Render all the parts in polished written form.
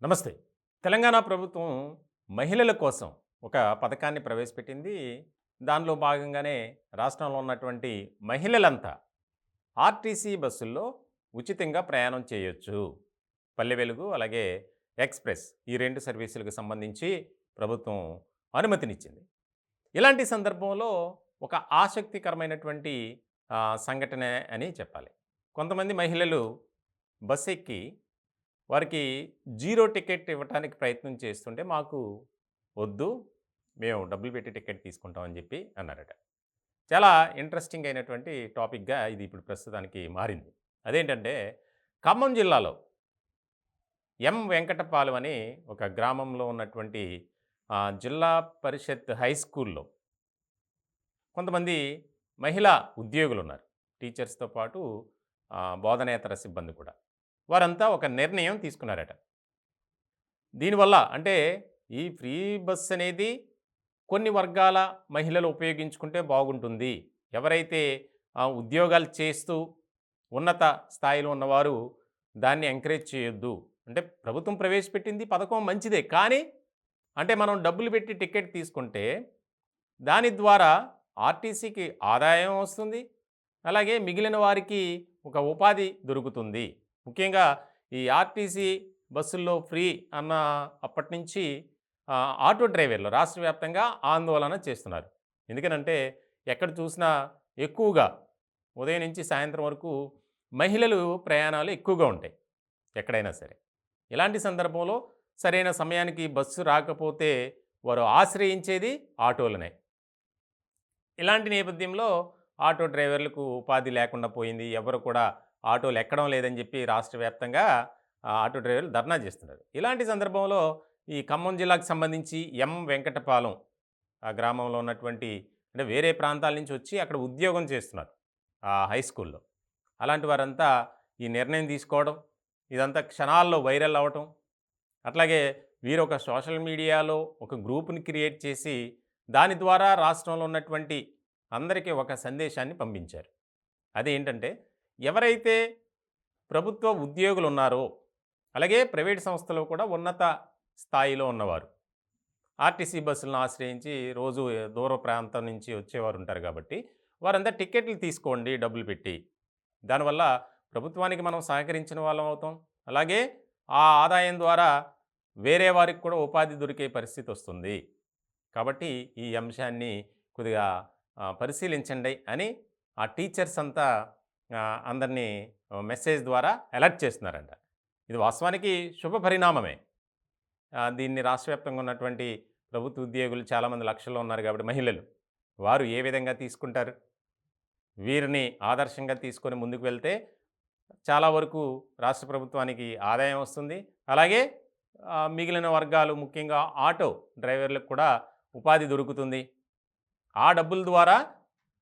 నమస్తే. తెలంగాణ ప్రభుత్వం మహిళల కోసం ఒక పథకాన్ని ప్రవేశపెట్టింది. దానిలో భాగంగానే రాష్ట్రంలో ఉన్నటువంటి మహిళలంతా ఆర్టీసీ బస్సుల్లో ఉచితంగా ప్రయాణం చేయొచ్చు. పల్లె వెలుగు అలాగే ఎక్స్‌ప్రెస్ ఈ 2 సర్వీసులకు సంబంధించి ప్రభుత్వం అనుమతినిచ్చింది. ఇలాంటి సందర్భంలో ఒక ఆసక్తికరమైనటువంటి సంఘటనే అని చెప్పాలి. కొంతమంది మహిళలు బస్సెక్కి వారికి జీరో టికెట్ ఇవ్వటానికి ప్రయత్నం చేస్తుంటే, మాకు వద్దు, మేము డబ్బులు పెట్టి టికెట్ తీసుకుంటాం అని చెప్పి అన్నారట. చాలా ఇంట్రెస్టింగ్ అయినటువంటి టాపిక్‌గా ఇది ఇప్పుడు ప్రస్తుతానికి మారింది. అదేంటంటే, ఖమ్మం జిల్లాలో వెంకటపాలెం అని ఒక గ్రామంలో ఉన్నటువంటి జిల్లా పరిషత్ హై స్కూల్‌లో కొంతమంది మహిళా ఉద్యోగులున్నారు. టీచర్స్‌తో పాటు బోధనేతర సిబ్బంది కూడా. వారంతా ఒక నిర్ణయం తీసుకున్నారట. దీనివల్ల అంటే ఈ ఫ్రీ బస్ అనేది కొన్ని వర్గాల మహిళలు ఉపయోగించుకుంటే బాగుంటుంది. ఎవరైతే ఉద్యోగాలు చేస్తూ ఉన్నత స్థాయిలో ఉన్నవారు దాన్ని ఎంకరేజ్ చేయొద్దు. అంటే ప్రభుత్వం ప్రవేశపెట్టింది పథకం మంచిదే. కానీ అంటే మనం డబ్బులు పెట్టి టికెట్ తీసుకుంటే దాని ద్వారా ఆర్టీసీకి ఆదాయం వస్తుంది. అలాగే మిగిలిన వారికి ఒక ఉపాధి దొరుకుతుంది. ముఖ్యంగా ఈ ఆర్టీసీ బస్సుల్లో ఫ్రీ అన్న అప్పటినుంచి ఆటో డ్రైవర్లు రాష్ట్ర వ్యాప్తంగా ఆందోళన చేస్తున్నారు. ఎందుకనంటే ఎక్కడ చూసినా ఎక్కువగా ఉదయం నుంచి సాయంత్రం వరకు మహిళలు ప్రయాణాలు ఎక్కువగా ఉంటాయి ఎక్కడైనా సరే. ఇలాంటి సందర్భంలో సరైన సమయానికి బస్సు రాకపోతే వారు ఆశ్రయించేది ఆటోలనే. ఇలాంటి నేపథ్యంలో ఆటో డ్రైవర్లకు ఉపాధి లేకుండా పోయింది. ఎవరు కూడా ఆటోలు ఎక్కడం లేదని చెప్పి రాష్ట్ర వ్యాప్తంగా ఆటో డ్రైవర్లు ధర్నా చేస్తున్నారు. ఇలాంటి సందర్భంలో ఈ ఖమ్మం జిల్లాకు సంబంధించి వెంకటపాలెం ఆ గ్రామంలో ఉన్నటువంటి అంటే వేరే ప్రాంతాల నుంచి వచ్చి అక్కడ ఉద్యోగం చేస్తున్నారు ఆ హై స్కూల్‌లో. అలాంటి వారంతా ఈ నిర్ణయం తీసుకోవడం, ఇదంతా క్షణాల్లో వైరల్ అవ్వటం, అట్లాగే వీరు ఒక సోషల్ మీడియాలో ఒక గ్రూప్‌ని క్రియేట్ చేసి దాని ద్వారా రాష్ట్రంలో ఉన్నటువంటి అందరికీ ఒక సందేశాన్ని పంపించారు. అదేంటంటే ఎవరైతే ప్రభుత్వ ఉద్యోగులు ఉన్నారో, అలాగే ప్రైవేట్ సంస్థలో కూడా ఉన్నత స్థాయిలో ఉన్నవారు ఆర్టీసీ బస్సులను ఆశ్రయించి రోజు దూర ప్రాంతం నుంచి వచ్చేవారు ఉంటారు కాబట్టి, వారంతా టికెట్లు తీసుకోండి డబ్బులు పెట్టి. దానివల్ల ప్రభుత్వానికి మనం సహకరించిన వాళ్ళం అవుతాం. అలాగే ఆ ఆదాయం ద్వారా వేరే వారికి కూడా ఉపాధి దొరికే పరిస్థితి వస్తుంది. కాబట్టి ఈ అంశాన్ని కొద్దిగా పరిశీలించండి అని ఆ టీచర్స్ అంతా అందరినీ మెసేజ్ ద్వారా అలర్ట్ చేస్తున్నారంట. ఇది వాస్తవానికి శుభ పరిణామమే. దీన్ని రాష్ట్ర వ్యాప్తంగా ఉన్నటువంటి ప్రభుత్వ ఉద్యోగులు చాలామంది లక్షల్లో ఉన్నారు కాబట్టి మహిళలు, వారు ఏ విధంగా తీసుకుంటారు? వీరిని ఆదర్శంగా తీసుకొని ముందుకు వెళ్తే చాలా వరకు రాష్ట్ర ప్రభుత్వానికి ఆదాయం వస్తుంది. అలాగే మిగిలిన వర్గాలు ముఖ్యంగా ఆటో డ్రైవర్లకు కూడా ఉపాధి దొరుకుతుంది. ఆ డబ్బుల ద్వారా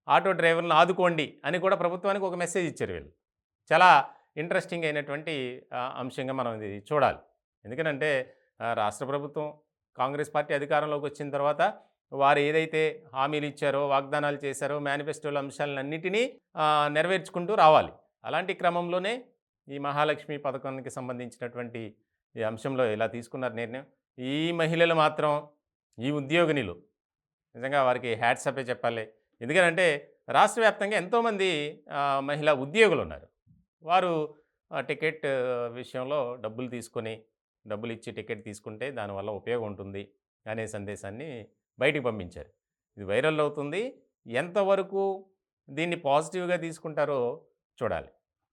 ఆటో డ్రైవర్లను ఆదుకోండి అని కూడా ప్రభుత్వానికి ఒక మెసేజ్ ఇచ్చారు వీళ్ళు. చాలా ఇంట్రెస్టింగ్ అయినటువంటి అంశంగా మనం ఇది చూడాలి. ఎందుకనంటే రాష్ట్ర ప్రభుత్వం కాంగ్రెస్ పార్టీ అధికారంలోకి వచ్చిన తర్వాత వారు ఏదైతే హామీలు ఇచ్చారో, వాగ్దానాలు చేశారో, మేనిఫెస్టోలో అంశాలన్నిటినీ నెరవేర్చుకుంటూ రావాలి. అలాంటి క్రమంలోనే ఈ మహాలక్ష్మి పథకానికి సంబంధించినటువంటి ఈ అంశంలో ఇలా తీసుకున్నారు నిర్ణయం. ఈ మహిళలు మాత్రం ఈ ఉద్యోగినులు నిజంగా వారికి హ్యాట్సాపే చెప్పాలి. ఎందుకనంటే రాష్ట్ర వ్యాప్తంగా ఎంతోమంది మహిళా ఉద్యోగులు ఉన్నారు. వారు టికెట్ విషయంలో డబ్బులు ఇచ్చి టికెట్ తీసుకుంటే దానివల్ల ఉపయోగం ఉంటుంది అనే సందేశాన్ని బయటికి పంపించారు. ఇది వైరల్ అవుతుంది. ఎంతవరకు దీన్ని పాజిటివ్‌గా తీసుకుంటారో చూడాలి.